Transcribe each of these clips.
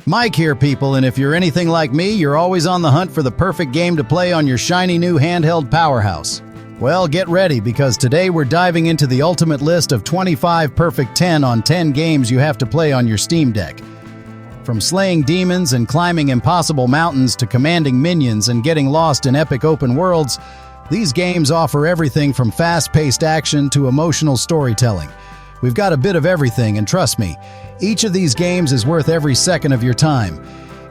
Mike here, people, and if you're anything like me, you're always on the hunt for the perfect game to play on your shiny new handheld powerhouse. Well, get ready, because today we're diving into the ultimate list of 25 perfect 10 on 10 games you have to play on your Steam Deck. From slaying demons and climbing impossible mountains to commanding minions and getting lost in epic open worlds, these games offer everything from fast-paced action to emotional storytelling. We've got a bit of everything, and trust me, each of these games is worth every second of your time.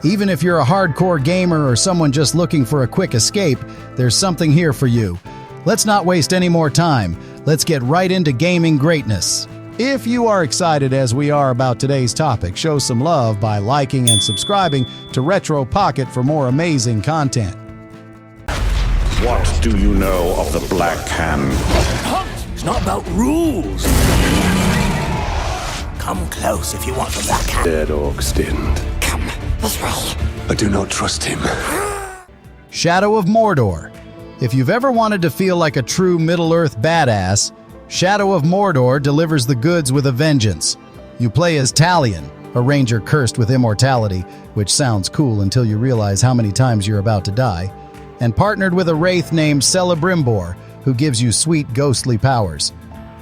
Even if you're a hardcore gamer or someone just looking for a quick escape, there's something here for you. Let's not waste any more time. Let's get right into gaming greatness. If you are excited as we are about today's topic, show some love by liking and subscribing to Retro Pocket for more amazing content. What do you know of the Black Hand? It's not about rules. Come close if you want the Black Hand. Dead orc stinned. Come this way. I do not trust him. Shadow of Mordor. If you've ever wanted to feel like a true Middle-earth badass, Shadow of Mordor delivers the goods with a vengeance. You play as Talion, a ranger cursed with immortality, which sounds cool until you realize how many times you're about to die, and partnered with a wraith named Celebrimbor, who gives you sweet ghostly powers.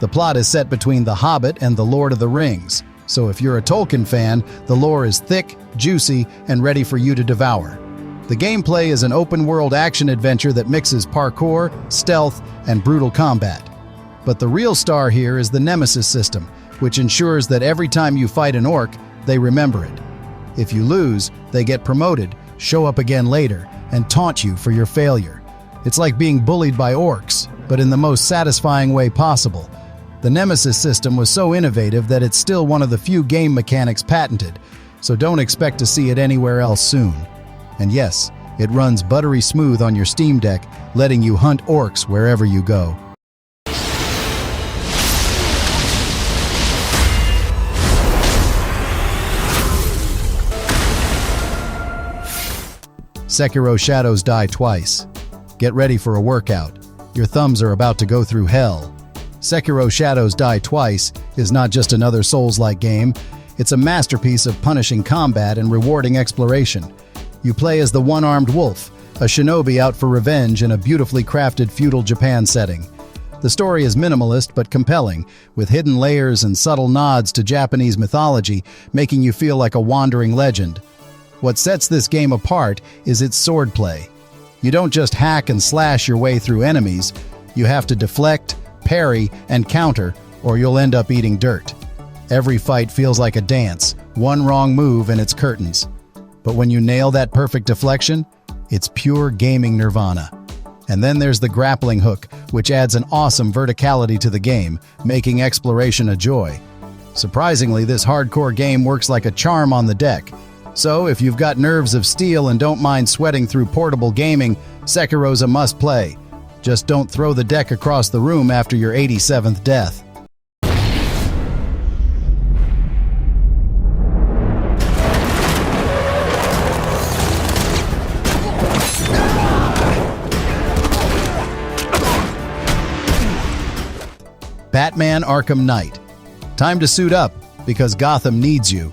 The plot is set between The Hobbit and The Lord of the Rings, so if you're a Tolkien fan, the lore is thick, juicy, and ready for you to devour. The gameplay is an open-world action-adventure that mixes parkour, stealth, and brutal combat. But the real star here is the Nemesis system, which ensures that every time you fight an orc, they remember it. If you lose, they get promoted, show up again later, and taunt you for your failure. It's like being bullied by orcs, but in the most satisfying way possible. The Nemesis system was so innovative that it's still one of the few game mechanics patented, so don't expect to see it anywhere else soon. And yes, it runs buttery smooth on your Steam Deck, letting you hunt orcs wherever you go. Sekiro Shadows Die Twice. Get ready for a workout. Your thumbs are about to go through hell. Sekiro Shadows Die Twice is not just another Souls-like game, it's a masterpiece of punishing combat and rewarding exploration. You play as the one-armed wolf, a shinobi out for revenge in a beautifully crafted feudal Japan setting. The story is minimalist but compelling, with hidden layers and subtle nods to Japanese mythology, making you feel like a wandering legend. What sets this game apart is its swordplay. You don't just hack and slash your way through enemies, you have to deflect, parry, and counter, or you'll end up eating dirt. Every fight feels like a dance, one wrong move and it's curtains. But when you nail that perfect deflection, it's pure gaming nirvana. And then there's the grappling hook, which adds an awesome verticality to the game, making exploration a joy. Surprisingly, this hardcore game works like a charm on the deck. So if you've got nerves of steel and don't mind sweating through portable gaming, Sekiro's a must-play. Just don't throw the deck across the room after your 87th death. Batman Arkham Knight. Time to suit up, because Gotham needs you.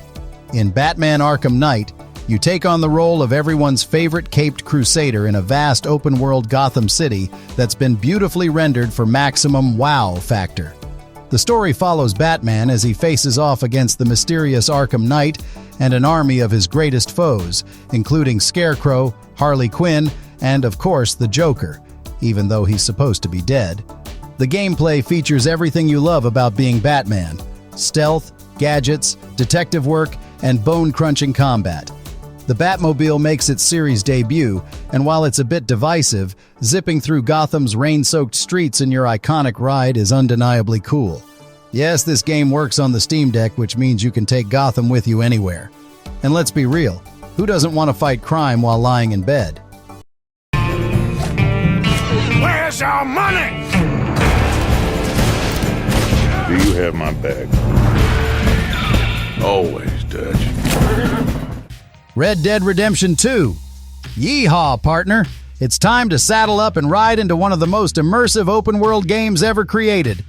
In Batman Arkham Knight, you take on the role of everyone's favorite caped crusader in a vast open-world Gotham City that's been beautifully rendered for maximum wow factor. The story follows Batman as he faces off against the mysterious Arkham Knight and an army of his greatest foes, including Scarecrow, Harley Quinn, and of course the Joker, even though he's supposed to be dead. The gameplay features everything you love about being Batman: stealth, gadgets, detective work, and bone-crunching combat. The Batmobile makes its series debut, and while it's a bit divisive, zipping through Gotham's rain-soaked streets in your iconic ride is undeniably cool. Yes, this game works on the Steam Deck, which means you can take Gotham with you anywhere. And let's be real, who doesn't want to fight crime while lying in bed? Where's our money? Do you have my back? Always, Dutch. Red Dead Redemption 2. Yeehaw, partner! It's time to saddle up and ride into one of the most immersive open-world games ever created.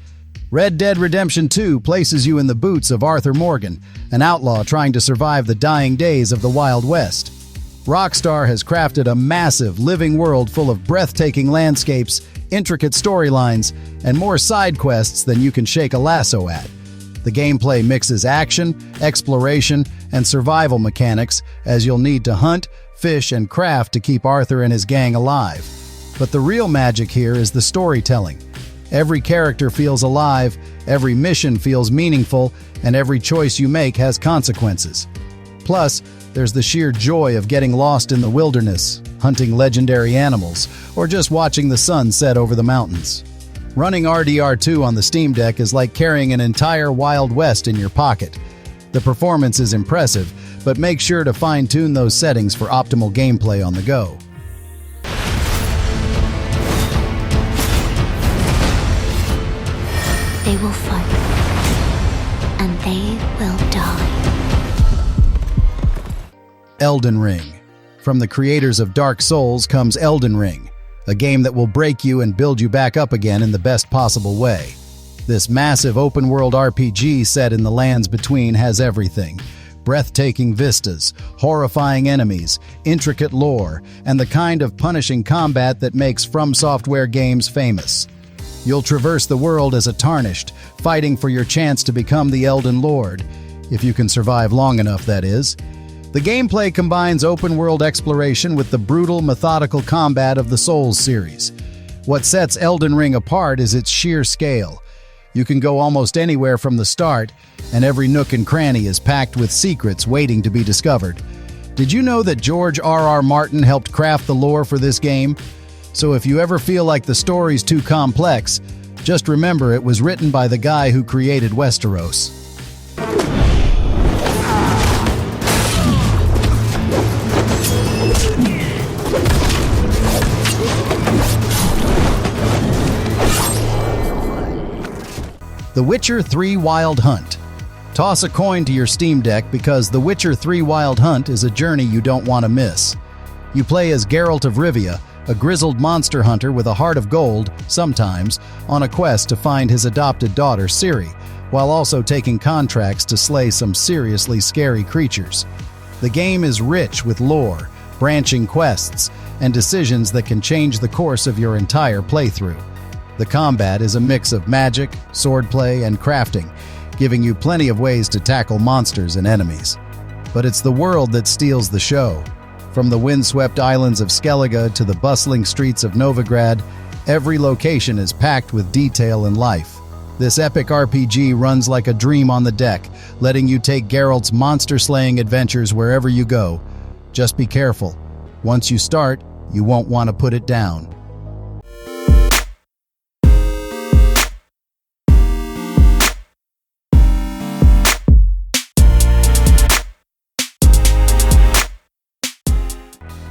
Red Dead Redemption 2 places you in the boots of Arthur Morgan, an outlaw trying to survive the dying days of the Wild West. Rockstar has crafted a massive, living world full of breathtaking landscapes, intricate storylines, and more side quests than you can shake a lasso at. The gameplay mixes action, exploration, and survival mechanics, as you'll need to hunt, fish, and craft to keep Arthur and his gang alive. But the real magic here is the storytelling. Every character feels alive, every mission feels meaningful, and every choice you make has consequences. Plus, there's the sheer joy of getting lost in the wilderness, hunting legendary animals, or just watching the sun set over the mountains. Running RDR2 on the Steam Deck is like carrying an entire Wild West in your pocket. The performance is impressive, but make sure to fine-tune those settings for optimal gameplay on the go. They will fight, and they will die. Elden Ring. From the creators of Dark Souls comes Elden Ring, a game that will break you and build you back up again in the best possible way. This massive open-world RPG set in the lands between has everything: breathtaking vistas, horrifying enemies, intricate lore, and the kind of punishing combat that makes From Software games famous. You'll traverse the world as a Tarnished, fighting for your chance to become the Elden Lord, if you can survive long enough, that is. The gameplay combines open-world exploration with the brutal, methodical combat of the Souls series. What sets Elden Ring apart is its sheer scale. You can go almost anywhere from the start, and every nook and cranny is packed with secrets waiting to be discovered. Did you know that George R.R. Martin helped craft the lore for this game? So if you ever feel like the story's too complex, just remember it was written by the guy who created Westeros. The Witcher 3 Wild Hunt. Toss a coin to your Steam Deck because The Witcher 3 Wild Hunt is a journey you don't want to miss. You play as Geralt of Rivia, a grizzled monster hunter with a heart of gold, sometimes, on a quest to find his adopted daughter, Ciri, while also taking contracts to slay some seriously scary creatures. The game is rich with lore, branching quests, and decisions that can change the course of your entire playthrough. The combat is a mix of magic, swordplay, and crafting, giving you plenty of ways to tackle monsters and enemies. But it's the world that steals the show. From the windswept islands of Skellige to the bustling streets of Novigrad, every location is packed with detail and life. This epic RPG runs like a dream on the deck, letting you take Geralt's monster-slaying adventures wherever you go. Just be careful. Once you start, you won't want to put it down.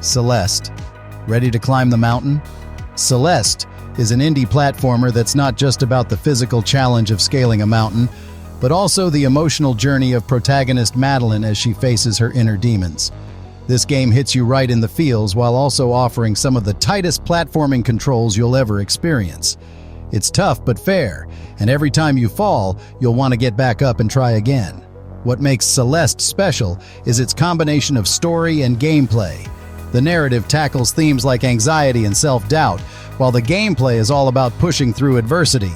Celeste. Ready to climb the mountain? Celeste is an indie platformer that's not just about the physical challenge of scaling a mountain, but also the emotional journey of protagonist Madeline as she faces her inner demons. This game hits you right in the feels while also offering some of the tightest platforming controls you'll ever experience. It's tough but fair, and every time you fall, you'll want to get back up and try again. What makes Celeste special is its combination of story and gameplay. The narrative tackles themes like anxiety and self-doubt, while the gameplay is all about pushing through adversity.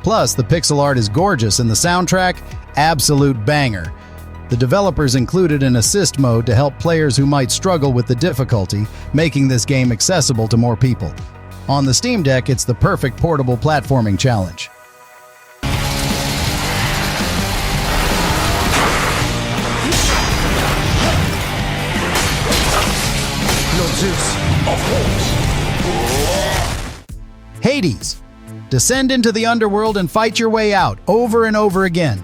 Plus, the pixel art is gorgeous and the soundtrack, absolute banger. The developers included an assist mode to help players who might struggle with the difficulty, making this game accessible to more people. On the Steam Deck, it's the perfect portable platforming challenge. Hades. Descend into the underworld and fight your way out, over and over again.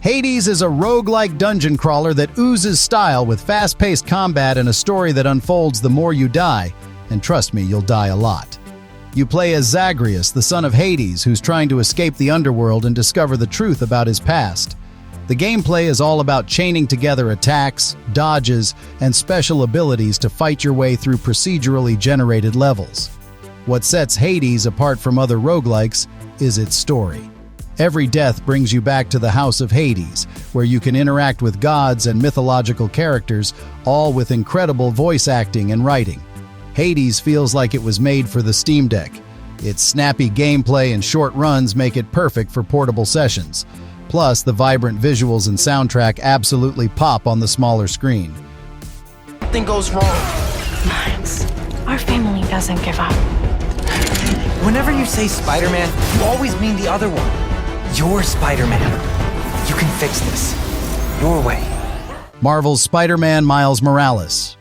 Hades is a roguelike dungeon crawler that oozes style with fast-paced combat and a story that unfolds the more you die, and trust me, you'll die a lot. You play as Zagreus, the son of Hades, who's trying to escape the underworld and discover the truth about his past. The gameplay is all about chaining together attacks, dodges, and special abilities to fight your way through procedurally generated levels. What sets Hades apart from other roguelikes is its story. Every death brings you back to the House of Hades, where you can interact with gods and mythological characters, all with incredible voice acting and writing. Hades feels like it was made for the Steam Deck. Its snappy gameplay and short runs make it perfect for portable sessions. Plus, the vibrant visuals and soundtrack absolutely pop on the smaller screen. Something goes wrong. Miles, our family doesn't give up. Whenever you say Spider-Man, you always mean the other one. You're Spider-Man. You can fix this. Your way. Marvel's Spider-Man Miles Morales.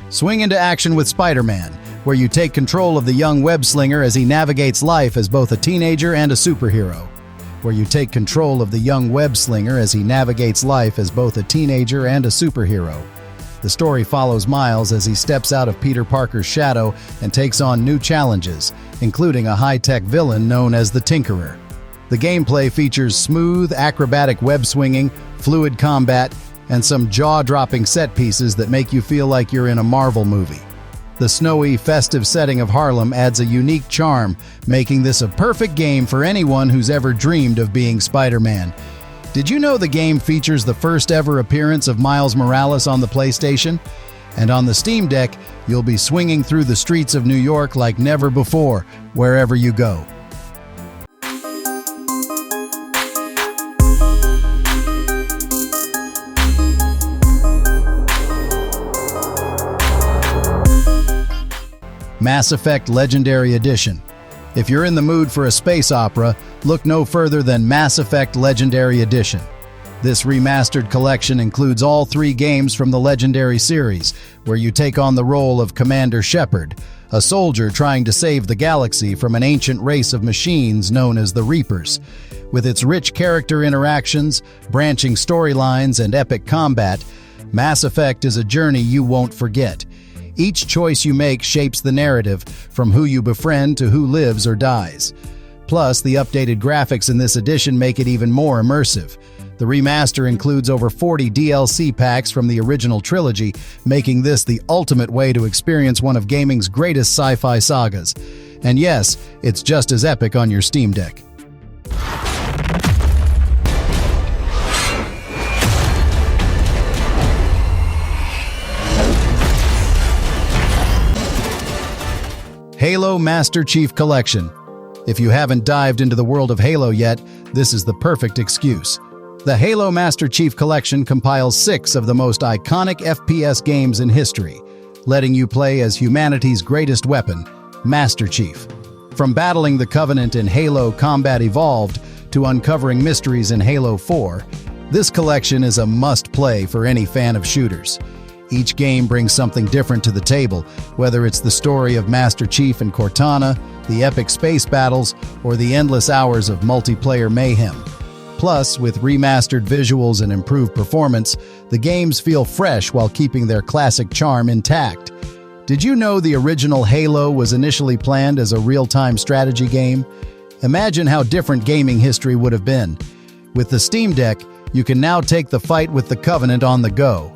Swing into action with Spider-Man, where you take control of the young web-slinger as he navigates life as both a teenager and a superhero. The story follows Miles as he steps out of Peter Parker's shadow and takes on new challenges, including a high-tech villain known as the Tinkerer. The gameplay features smooth, acrobatic web-swinging, fluid combat, and some jaw-dropping set pieces that make you feel like you're in a Marvel movie. The snowy, festive setting of Harlem adds a unique charm, making this a perfect game for anyone who's ever dreamed of being Spider-Man. Did you know the game features the first ever appearance of Miles Morales on the PlayStation? And on the Steam Deck, you'll be swinging through the streets of New York like never before, wherever you go. Mass Effect Legendary Edition. If you're in the mood for a space opera, look no further than Mass Effect Legendary Edition. This remastered collection includes all 3 games from the Legendary series, where you take on the role of Commander Shepard, a soldier trying to save the galaxy from an ancient race of machines known as the Reapers. With its rich character interactions, branching storylines, and epic combat, Mass Effect is a journey you won't forget. Each choice you make shapes the narrative, from who you befriend to who lives or dies. Plus, the updated graphics in this edition make it even more immersive. The remaster includes over 40 DLC packs from the original trilogy, making this the ultimate way to experience one of gaming's greatest sci-fi sagas. And yes, it's just as epic on your Steam Deck. Halo Master Chief Collection. If you haven't dived into the world of Halo yet, this is the perfect excuse. The Halo Master Chief Collection compiles 6 of the most iconic FPS games in history, letting you play as humanity's greatest weapon, Master Chief. From battling the Covenant in Halo Combat Evolved to uncovering mysteries in Halo 4, this collection is a must-play for any fan of shooters. Each game brings something different to the table, whether it's the story of Master Chief and Cortana, the epic space battles, or the endless hours of multiplayer mayhem. Plus, with remastered visuals and improved performance, the games feel fresh while keeping their classic charm intact. Did you know the original Halo was initially planned as a real-time strategy game? Imagine how different gaming history would have been. With the Steam Deck, you can now take the fight with the Covenant on the go.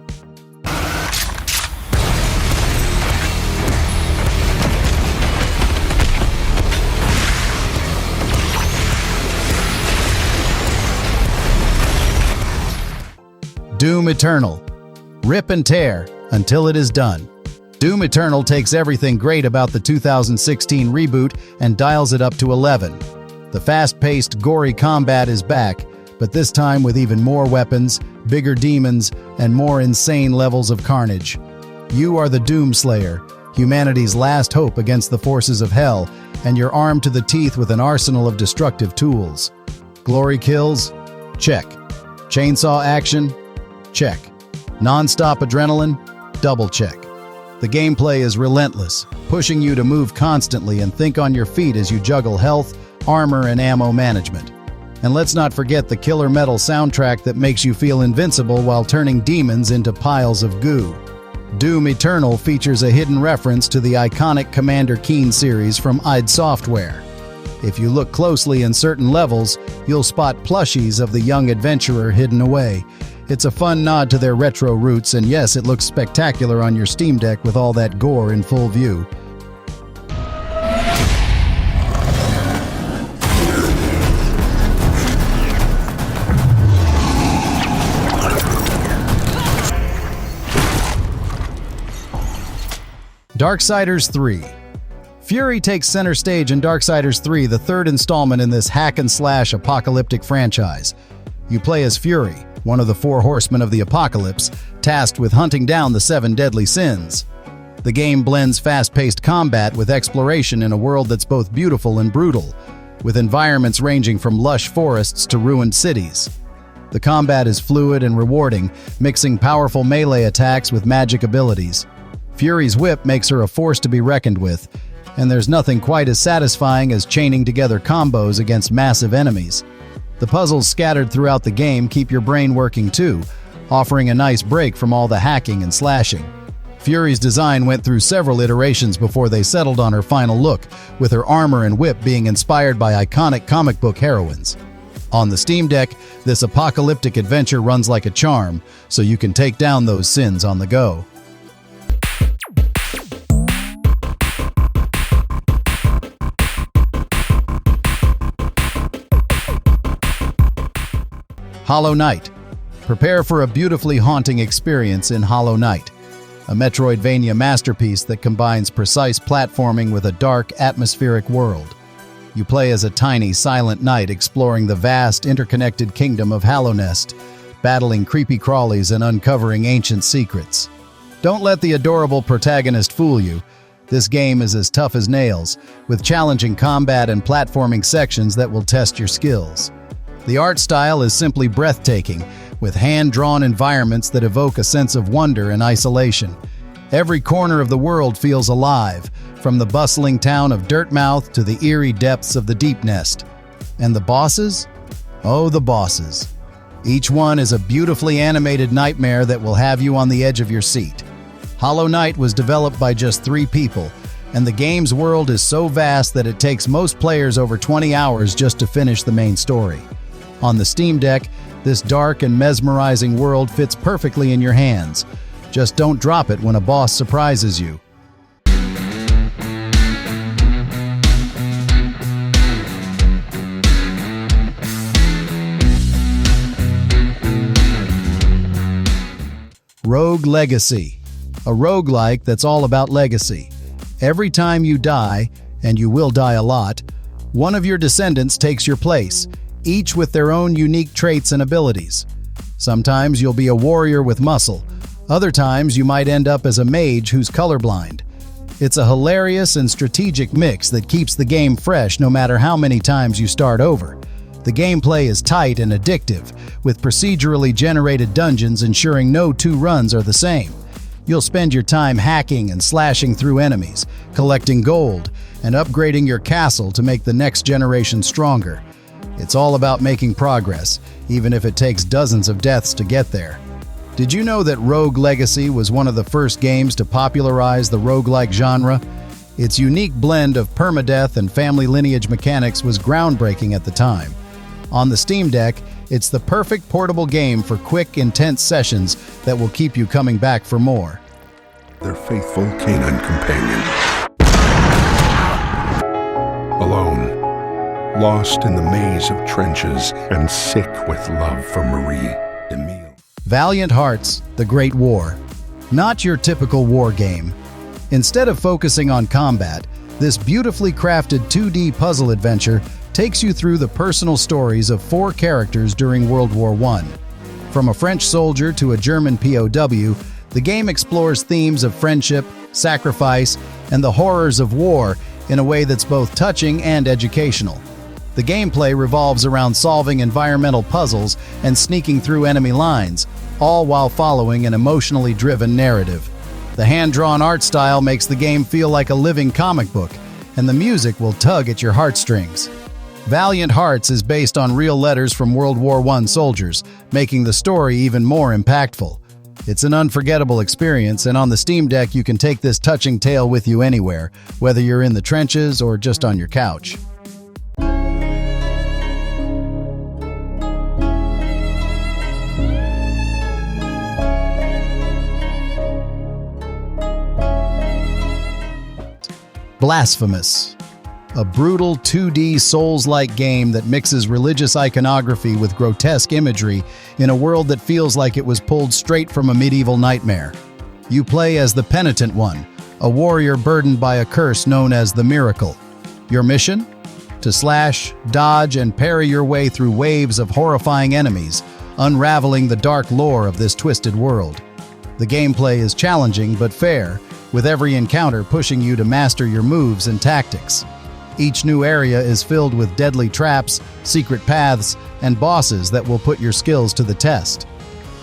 Doom Eternal. Rip and tear until it is done. Doom Eternal takes everything great about the 2016 reboot and dials it up to 11. The fast-paced, gory combat is back, but this time with even more weapons, bigger demons, and more insane levels of carnage. You are the Doom Slayer, humanity's last hope against the forces of hell, and you're armed to the teeth with an arsenal of destructive tools. Glory kills? Check. Chainsaw action? Check. Non-stop adrenaline? Double check. The gameplay is relentless, pushing you to move constantly and think on your feet as you juggle health, armor, and ammo management. And let's not forget the killer metal soundtrack that makes you feel invincible while turning demons into piles of goo. Doom Eternal features a hidden reference to the iconic Commander Keen series from id Software. If you look closely in certain levels, you'll spot plushies of the young adventurer hidden away. It's a fun nod to their retro roots, and yes, it looks spectacular on your Steam Deck with all that gore in full view. Darksiders 3. Fury takes center stage in Darksiders 3, the third installment in this hack-and-slash apocalyptic franchise. You play as Fury, one of the four horsemen of the apocalypse, tasked with hunting down the 7 deadly sins. The game blends fast-paced combat with exploration in a world that's both beautiful and brutal, with environments ranging from lush forests to ruined cities. The combat is fluid and rewarding, mixing powerful melee attacks with magic abilities. Fury's whip makes her a force to be reckoned with, and there's nothing quite as satisfying as chaining together combos against massive enemies. The puzzles scattered throughout the game keep your brain working too, offering a nice break from all the hacking and slashing. Fury's design went through several iterations before they settled on her final look, with her armor and whip being inspired by iconic comic book heroines. On the Steam Deck, this apocalyptic adventure runs like a charm, so you can take down those sins on the go. Hollow Knight. Prepare for a beautifully haunting experience in Hollow Knight, a Metroidvania masterpiece that combines precise platforming with a dark, atmospheric world. You play as a tiny, silent knight exploring the vast, interconnected kingdom of Hallownest, battling creepy crawlies and uncovering ancient secrets. Don't let the adorable protagonist fool you. This game is as tough as nails, with challenging combat and platforming sections that will test your skills. The art style is simply breathtaking, with hand-drawn environments that evoke a sense of wonder and isolation. Every corner of the world feels alive, from the bustling town of Dirtmouth to the eerie depths of the Deep Nest. And the bosses? Oh, the bosses. Each one is a beautifully animated nightmare that will have you on the edge of your seat. Hollow Knight was developed by just 3 people, and the game's world is so vast that it takes most players over 20 hours just to finish the main story. On the Steam Deck, this dark and mesmerizing world fits perfectly in your hands. Just don't drop it when a boss surprises you. Rogue Legacy. A roguelike that's all about legacy. Every time you die, and you will die a lot, one of your descendants takes your place, each with their own unique traits and abilities. Sometimes you'll be a warrior with muscle. Other times you might end up as a mage who's colorblind. It's a hilarious and strategic mix that keeps the game fresh no matter how many times you start over. The gameplay is tight and addictive, with procedurally generated dungeons ensuring no 2 runs are the same. You'll spend your time hacking and slashing through enemies, collecting gold, and upgrading your castle to make the next generation stronger. It's all about making progress, even if it takes dozens of deaths to get there. Did you know that Rogue Legacy was one of the first games to popularize the roguelike genre? Its unique blend of permadeath and family lineage mechanics was groundbreaking at the time. On the Steam Deck, it's the perfect portable game for quick, intense sessions that will keep you coming back for more. Their faithful canine companion. Alone. Lost in the maze of trenches and sick with love for Marie, Emile. Valiant Hearts: The Great War. Not your typical war game. Instead of focusing on combat, this beautifully crafted 2D puzzle adventure takes you through the personal stories of 4 characters during World War I. From a French soldier to a German POW, the game explores themes of friendship, sacrifice, and the horrors of war in a way that's both touching and educational. The gameplay revolves around solving environmental puzzles and sneaking through enemy lines, all while following an emotionally driven narrative. The hand-drawn art style makes the game feel like a living comic book, and the music will tug at your heartstrings. Valiant Hearts is based on real letters from World War I soldiers, making the story even more impactful. It's an unforgettable experience, and on the Steam Deck you can take this touching tale with you anywhere, whether you're in the trenches or just on your couch. Blasphemous. A brutal 2D Souls-like game that mixes religious iconography with grotesque imagery in a world that feels like it was pulled straight from a medieval nightmare. You play as the Penitent One, a warrior burdened by a curse known as the Miracle. Your mission? To slash, dodge, and parry your way through waves of horrifying enemies, unraveling the dark lore of this twisted world. The gameplay is challenging but fair, with every encounter pushing you to master your moves and tactics. Each new area is filled with deadly traps, secret paths, and bosses that will put your skills to the test.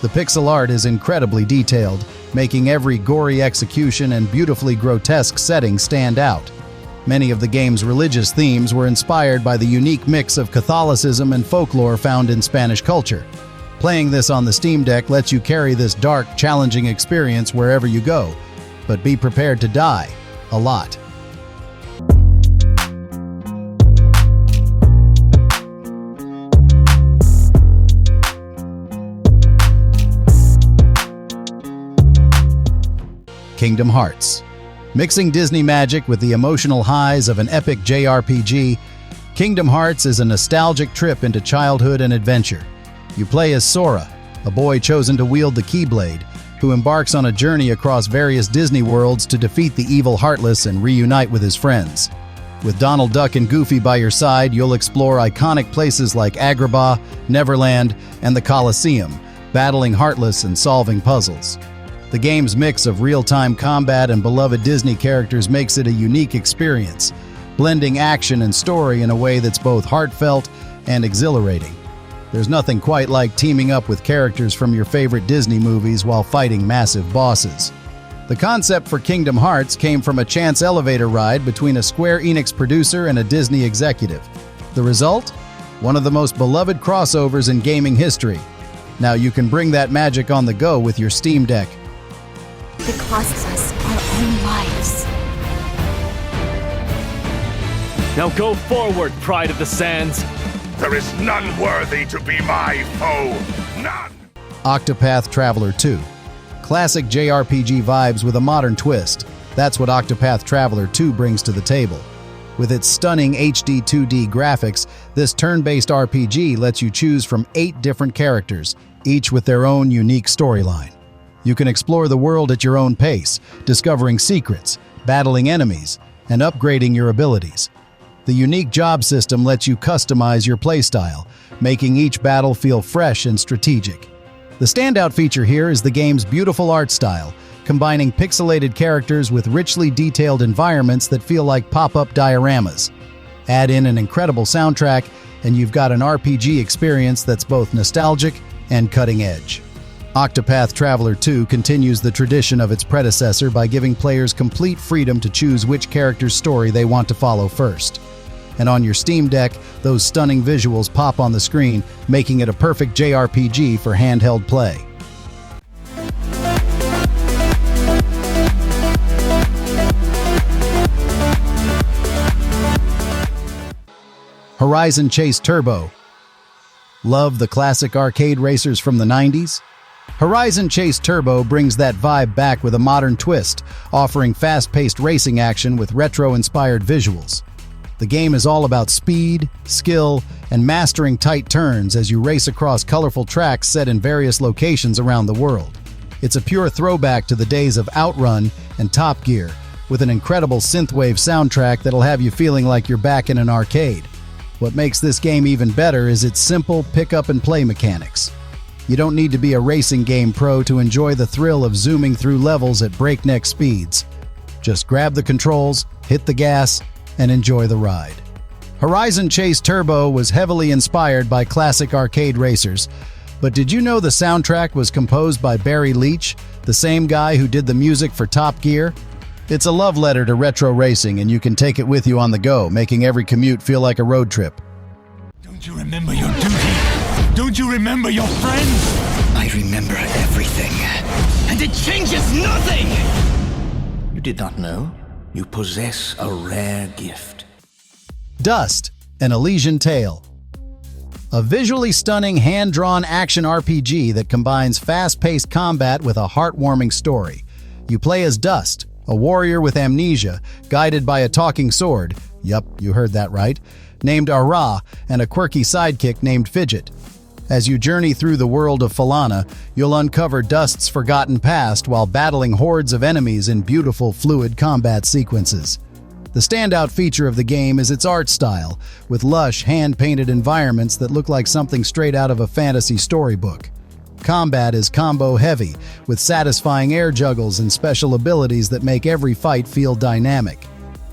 The pixel art is incredibly detailed, making every gory execution and beautifully grotesque setting stand out. Many of the game's religious themes were inspired by the unique mix of Catholicism and folklore found in Spanish culture. Playing this on the Steam Deck lets you carry this dark, challenging experience wherever you go, but be prepared to die a lot. Kingdom Hearts. Mixing Disney magic with the emotional highs of an epic JRPG, Kingdom Hearts is a nostalgic trip into childhood and adventure. You play as Sora, a boy chosen to wield the Keyblade, who embarks on a journey across various Disney worlds to defeat the evil Heartless and reunite with his friends. With Donald Duck and Goofy by your side, you'll explore iconic places like Agrabah, Neverland, and the Colosseum, battling Heartless and solving puzzles. The game's mix of real-time combat and beloved Disney characters makes it a unique experience, blending action and story in a way that's both heartfelt and exhilarating. There's nothing quite like teaming up with characters from your favorite Disney movies while fighting massive bosses. The concept for Kingdom Hearts came from a chance elevator ride between a Square Enix producer and a Disney executive. The result? One of the most beloved crossovers in gaming history. Now you can bring that magic on the go with your Steam Deck. It costs us our own lives. Now go forward, Pride of the Sands! There is none worthy to be my foe. None! Octopath Traveler 2. Classic JRPG vibes with a modern twist. That's what Octopath Traveler 2 brings to the table. With its stunning HD 2D graphics, this turn-based RPG lets you choose from 8 different characters, each with their own unique storyline. You can explore the world at your own pace, discovering secrets, battling enemies, and upgrading your abilities. The unique job system lets you customize your playstyle, making each battle feel fresh and strategic. The standout feature here is the game's beautiful art style, combining pixelated characters with richly detailed environments that feel like pop-up dioramas. Add in an incredible soundtrack, and you've got an RPG experience that's both nostalgic and cutting-edge. Octopath Traveler 2 continues the tradition of its predecessor by giving players complete freedom to choose which character's story they want to follow first. And on your Steam Deck, those stunning visuals pop on the screen, making it a perfect JRPG for handheld play. Horizon Chase Turbo. Love the classic arcade racers from the 90s? Horizon Chase Turbo brings that vibe back with a modern twist, offering fast-paced racing action with retro-inspired visuals. The game is all about speed, skill, and mastering tight turns as you race across colorful tracks set in various locations around the world. It's a pure throwback to the days of Outrun and Top Gear, with an incredible synthwave soundtrack that'll have you feeling like you're back in an arcade. What makes this game even better is its simple pick-up-and-play mechanics. You don't need to be a racing game pro to enjoy the thrill of zooming through levels at breakneck speeds. Just grab the controls, hit the gas, and enjoy the ride. Horizon Chase Turbo was heavily inspired by classic arcade racers, but did you know the soundtrack was composed by Barry Leach, the same guy who did the music for Top Gear? It's a love letter to retro racing, and you can take it with you on the go, making every commute feel like a road trip. Don't you remember your duty? Don't you remember your friends? I remember everything. And it changes nothing! You did not know? You possess a rare gift. Dust, an Elysian Tale. A visually stunning hand-drawn action RPG that combines fast-paced combat with a heartwarming story. You play as Dust, a warrior with amnesia, guided by a talking sword, yup, you heard that right, named Ara, and a quirky sidekick named Fidget. As you journey through the world of Falana, you'll uncover Dust's forgotten past while battling hordes of enemies in beautiful, fluid combat sequences. The standout feature of the game is its art style, with lush, hand-painted environments that look like something straight out of a fantasy storybook. Combat is combo-heavy, with satisfying air juggles and special abilities that make every fight feel dynamic.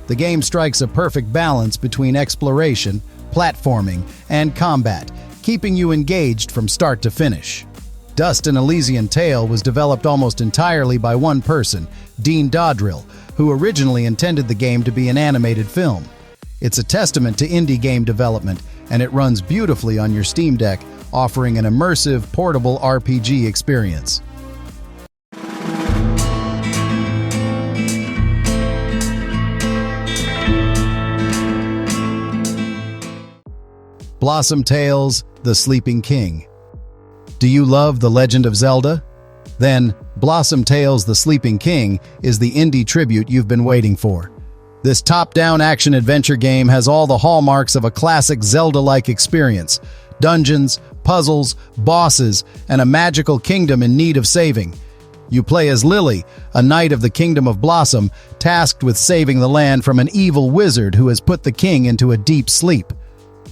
The game strikes a perfect balance between exploration, platforming, and combat, keeping you engaged from start to finish. Dust: An Elysian Tale was developed almost entirely by one person, Dean Dodrill, who originally intended the game to be an animated film. It's a testament to indie game development, and it runs beautifully on your Steam Deck, offering an immersive, portable RPG experience. Blossom Tales: The Sleeping King. Do you love The Legend of Zelda? Then, Blossom Tales: The Sleeping King is the indie tribute you've been waiting for. This top-down action-adventure game has all the hallmarks of a classic Zelda-like experience: dungeons, puzzles, bosses, and a magical kingdom in need of saving. You play as Lily, a knight of the Kingdom of Blossom, tasked with saving the land from an evil wizard who has put the king into a deep sleep.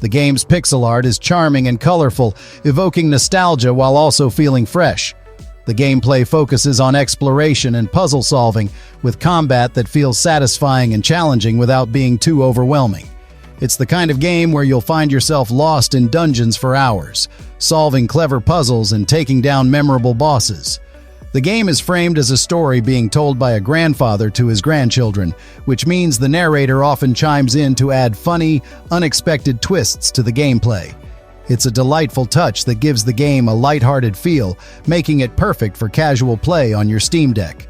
The game's pixel art is charming and colorful, evoking nostalgia while also feeling fresh. The gameplay focuses on exploration and puzzle solving, with combat that feels satisfying and challenging without being too overwhelming. It's the kind of game where you'll find yourself lost in dungeons for hours, solving clever puzzles and taking down memorable bosses. The game is framed as a story being told by a grandfather to his grandchildren, which means the narrator often chimes in to add funny, unexpected twists to the gameplay. It's a delightful touch that gives the game a lighthearted feel, making it perfect for casual play on your Steam Deck.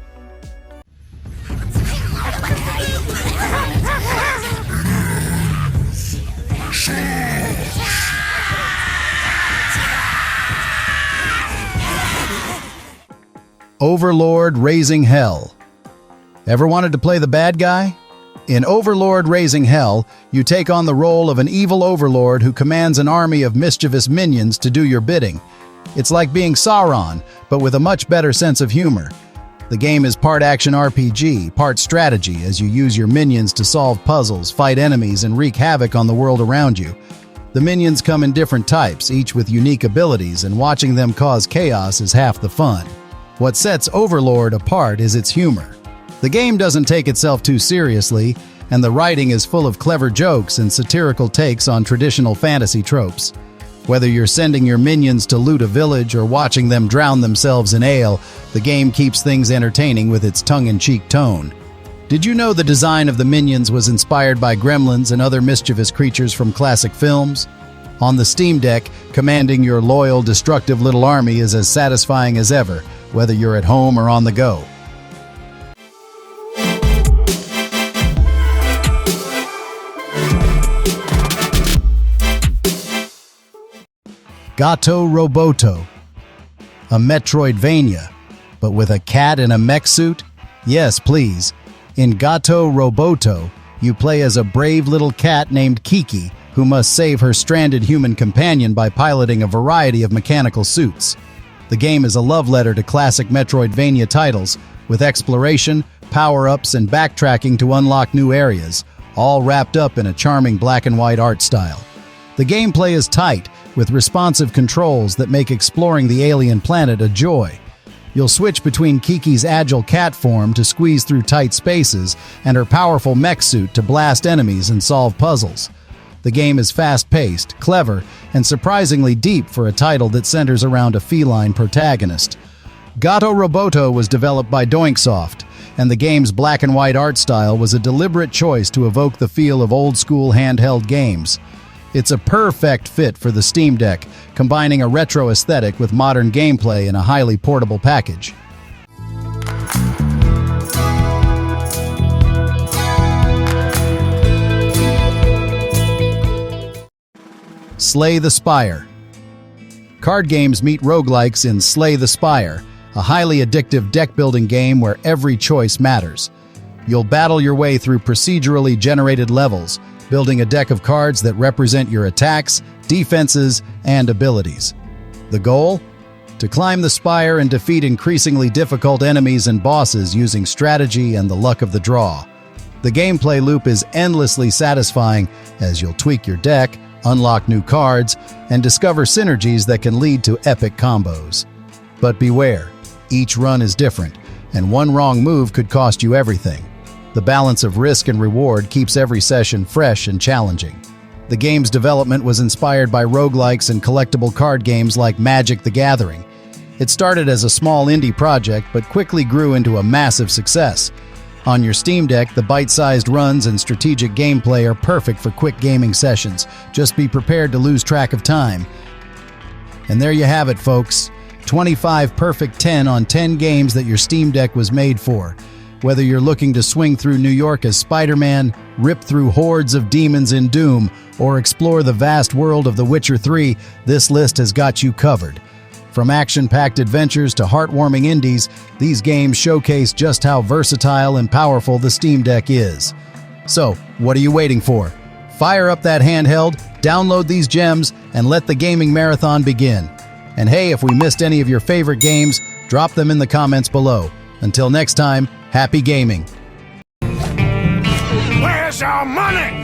Overlord: Raising Hell. Ever wanted to play the bad guy? In Overlord: Raising Hell, you take on the role of an evil overlord who commands an army of mischievous minions to do your bidding. It's like being Sauron, but with a much better sense of humor. The game is part action RPG, part strategy, as you use your minions to solve puzzles, fight enemies, and wreak havoc on the world around you. The minions come in different types, each with unique abilities, and watching them cause chaos is half the fun. What sets Overlord apart is its humor. The game doesn't take itself too seriously, and the writing is full of clever jokes and satirical takes on traditional fantasy tropes. Whether you're sending your minions to loot a village or watching them drown themselves in ale, the game keeps things entertaining with its tongue-in-cheek tone. Did you know the design of the minions was inspired by gremlins and other mischievous creatures from classic films? On the Steam Deck, commanding your loyal, destructive little army is as satisfying as ever, whether you're at home or on the go. Gato Roboto. A Metroidvania, but with a cat in a mech suit? Yes, please. In Gato Roboto, you play as a brave little cat named Kiki, who must save her stranded human companion by piloting a variety of mechanical suits. The game is a love letter to classic Metroidvania titles, with exploration, power-ups, and backtracking to unlock new areas, all wrapped up in a charming black and white art style. The gameplay is tight, with responsive controls that make exploring the alien planet a joy. You'll switch between Kiki's agile cat form to squeeze through tight spaces and her powerful mech suit to blast enemies and solve puzzles. The game is fast-paced, clever, and surprisingly deep for a title that centers around a feline protagonist. Gato Roboto was developed by Doinksoft, and the game's black and white art style was a deliberate choice to evoke the feel of old-school handheld games. It's a perfect fit for the Steam Deck, combining a retro aesthetic with modern gameplay in a highly portable package. Slay the Spire. Card games meet roguelikes in Slay the Spire, a highly addictive deck-building game where every choice matters. You'll battle your way through procedurally generated levels, building a deck of cards that represent your attacks, defenses, and abilities. The goal? To climb the Spire and defeat increasingly difficult enemies and bosses using strategy and the luck of the draw. The gameplay loop is endlessly satisfying as you'll tweak your deck, unlock new cards, and discover synergies that can lead to epic combos. But beware, each run is different, and one wrong move could cost you everything. The balance of risk and reward keeps every session fresh and challenging. The game's development was inspired by roguelikes and collectible card games like Magic: The Gathering. It started as a small indie project but quickly grew into a massive success. On your Steam Deck, the bite-sized runs and strategic gameplay are perfect for quick gaming sessions. Just be prepared to lose track of time. And there you have it, folks. 25 perfect 10 on 10 games that your Steam Deck was made for. Whether you're looking to swing through New York as Spider-Man, rip through hordes of demons in Doom, or explore the vast world of The Witcher 3, this list has got you covered. From action-packed adventures to heartwarming indies, these games showcase just how versatile and powerful the Steam Deck is. So, what are you waiting for? Fire up that handheld, download these gems, and let the gaming marathon begin. And hey, if we missed any of your favorite games, drop them in the comments below. Until next time, happy gaming! Where's our money?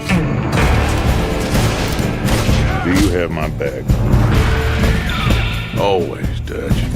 Do you have my back? Always, Dutch.